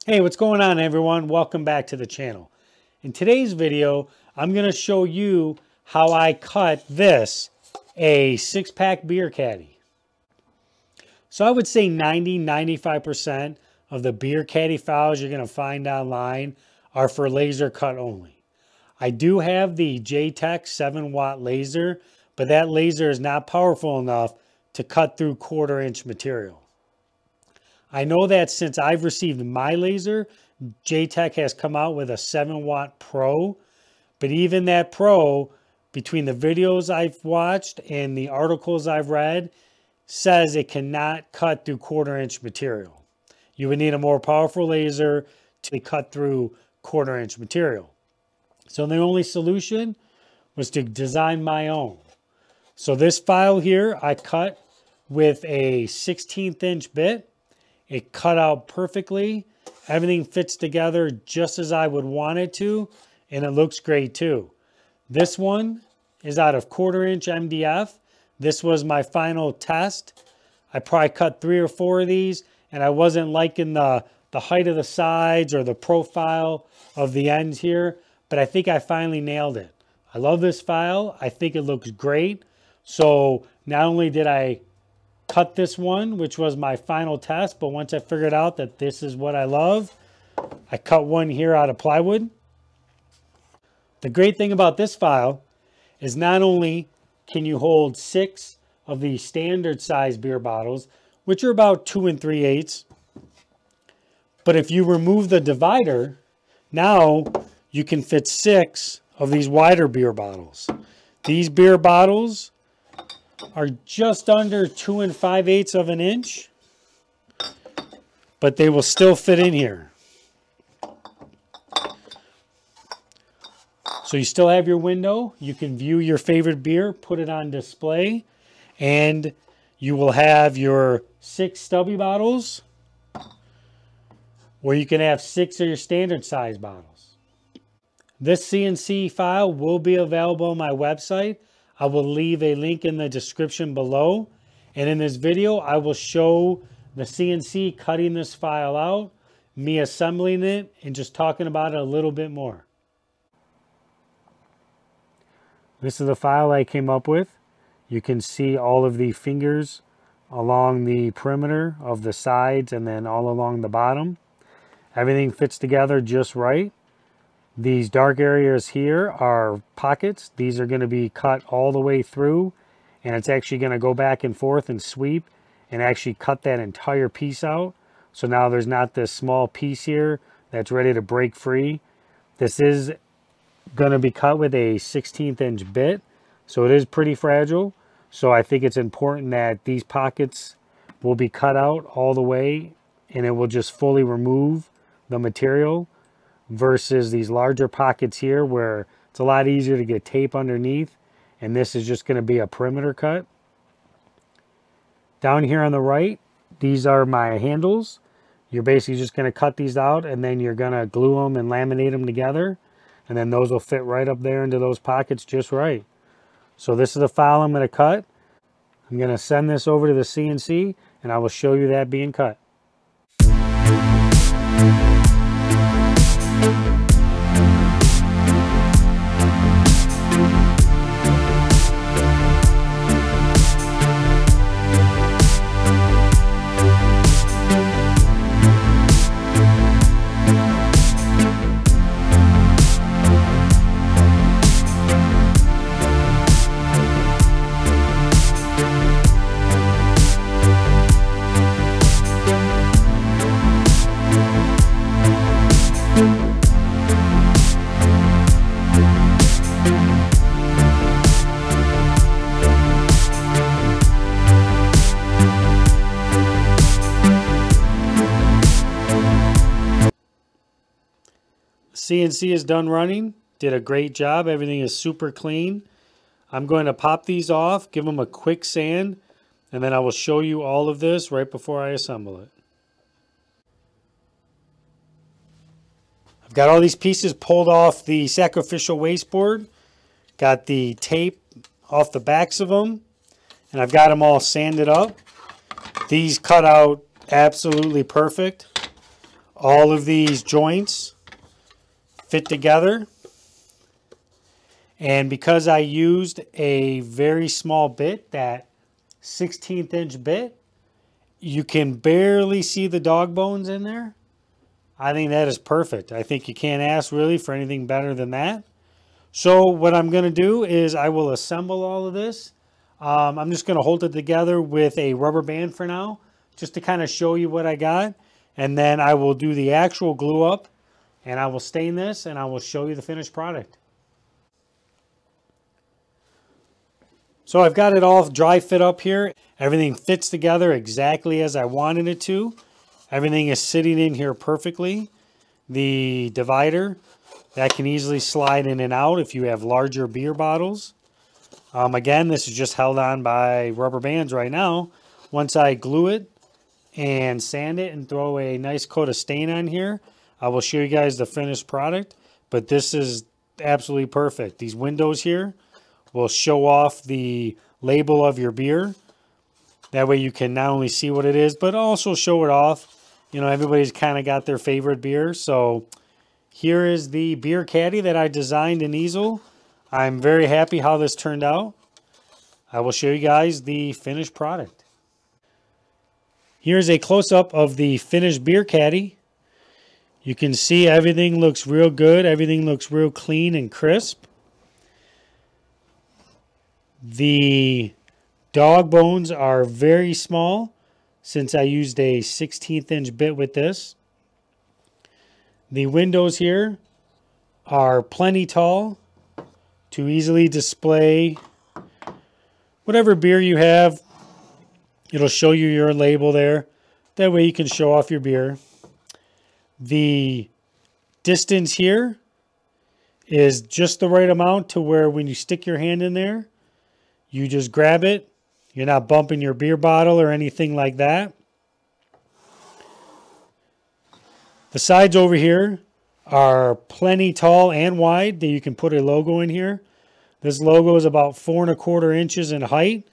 Hey, what's going on everyone? Welcome back to the channel. In today's video, I'm going to show you how I cut this, a 6-pack beer caddy. So I would say 90-95% of the beer caddy files you're going to find online are for laser cut only. I do have the JTech 7-watt laser, but that laser is not powerful enough to cut through 1/4 inch material. I know that since I've received my laser, JTech has come out with a 7-watt Pro, but even that Pro, between the videos I've watched and the articles I've read, says it cannot cut through 1/4 inch material. You would need a more powerful laser to cut through 1/4 inch material. So the only solution was to design my own. So this file here, I cut with a 1/16 inch bit. It cut out perfectly. Everything fits together just as I would want it to, and it looks great too. This one is out of 1/4 inch MDF. This was my final test. I probably cut 3 or 4 of these, and I wasn't liking the height of the sides or the profile of the ends here, but I think I finally nailed it. I love this file. I think it looks great. So not only did I cut this one, which was my final test, but once I figured out that this is what I love, I cut one here out of plywood. The great thing about this file is not only can you hold 6 of the standard size beer bottles, which are about 2 3/8, but if you remove the divider, now you can fit 6 of these wider beer bottles. These beer bottles are just under 2 5/8 of an inch, but they will still fit in here. So you still have your window. You can view your favorite beer, put it on display, and you will have your 6 stubby bottles, or you can have 6 of your standard size bottles. This CNC file will be available on my website. I will leave a link in the description below. And in this video, I will show the CNC cutting this file out, me assembling it, and just talking about it a little bit more. This is the file I came up with. You can see all of the fingers along the perimeter of the sides and then all along the bottom. Everything fits together just right. These dark areas here are pockets. These are going to be cut all the way through, and it's actually going to go back and forth and sweep and actually cut that entire piece out. So now there's not this small piece here that's ready to break free. This is going to be cut with a 1/16 inch bit, so it is pretty fragile. So I think it's important that these pockets will be cut out all the way, and it will just fully remove the material, versus these larger pockets here where it's a lot easier to get tape underneath, and this is just going to be a perimeter cut. Down here on the right, these are my handles. You're basically just going to cut these out, and then you're going to glue them and laminate them together, and then those will fit right up there into those pockets just right. So this is the file I'm going to cut. I'm going to send this over to the CNC, and I will show you that being cut. CNC is done running, did a great job. Everything is super clean. I'm going to pop these off, give them a quick sand, and then I will show you all of this right before I assemble it. I've got all these pieces pulled off the sacrificial waste board, got the tape off the backs of them, and I've got them all sanded up. These cut out absolutely perfect. all of these joints fit together. And because I used a very small bit, that 16th inch bit, you can barely see the dog bones in there. I think that is perfect. I think you can't ask really for anything better than that. So what I'm going to do is I will assemble all of this. I'm just going to hold it together with a rubber band for now, just to kind of show you what I got. And then I will do the actual glue up, and I will stain this, and I will show you the finished product. So I've got it all dry fit up here. Everything fits together exactly as I wanted it to. Everything is sitting in here perfectly. The divider, that can easily slide in and out if you have larger beer bottles. Again, this is just held on by rubber bands right now. Once I glue it and sand it and throw a nice coat of stain on here, I will show you guys the finished product. But this is absolutely perfect. These windows here will show off the label of your beer. That way you can not only see what it is, but also show it off. You know, everybody's kind of got their favorite beer. So here is the beer caddy that I designed in easel. I'm very happy how this turned out. I will show you guys the finished product. Here's a close-up of the finished beer caddy. You can see everything looks real good. Everything looks real clean and crisp. The dog bones are very small since I used a 16th inch bit with this. The windows here are plenty tall to easily display whatever beer you have. It'll show you your label there. That way you can show off your beer. The distance here is just the right amount to where when you stick your hand in there, you just grab it. You're not bumping your beer bottle or anything like that. The sides over here are plenty tall and wide that you can put a logo in here. This logo is about 4 1/4 inches in height.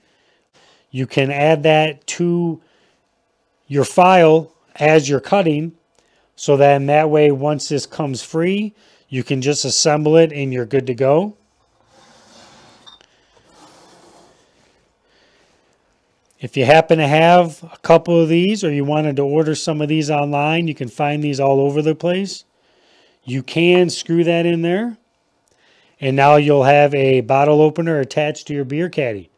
You can add that to your file as you're cutting, so then that way once this comes free, you can just assemble it and you're good to go. If you happen to have a couple of these, or you wanted to order some of these online, you can find these all over the place. You can screw that in there, and now you'll have a bottle opener attached to your beer caddy.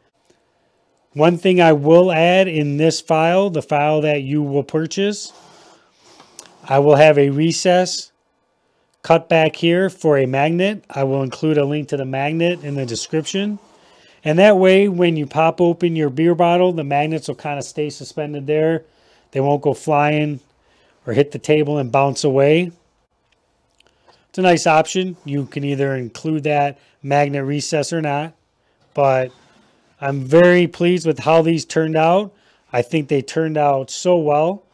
One thing I will add in this file, the file that you will purchase, I will have a recess cut back here for a magnet. I will include a link to the magnet in the description. And that way, when you pop open your beer bottle, the magnets will kind of stay suspended there. They won't go flying or hit the table and bounce away. It's a nice option. You can either include that magnet recess or not. But I'm very pleased with how these turned out. I think they turned out so well.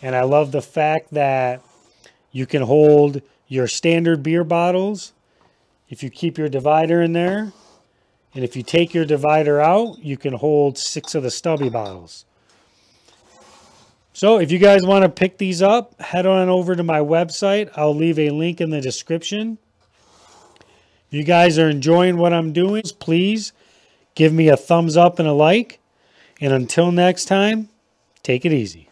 And I love the fact that you can hold your standard beer bottles if you keep your divider in there. And if you take your divider out, you can hold 6 of the stubby bottles. So if you guys want to pick these up, head on over to my website. I'll leave a link in the description. If you guys are enjoying what I'm doing, please give me a thumbs up and a like. And until next time, take it easy.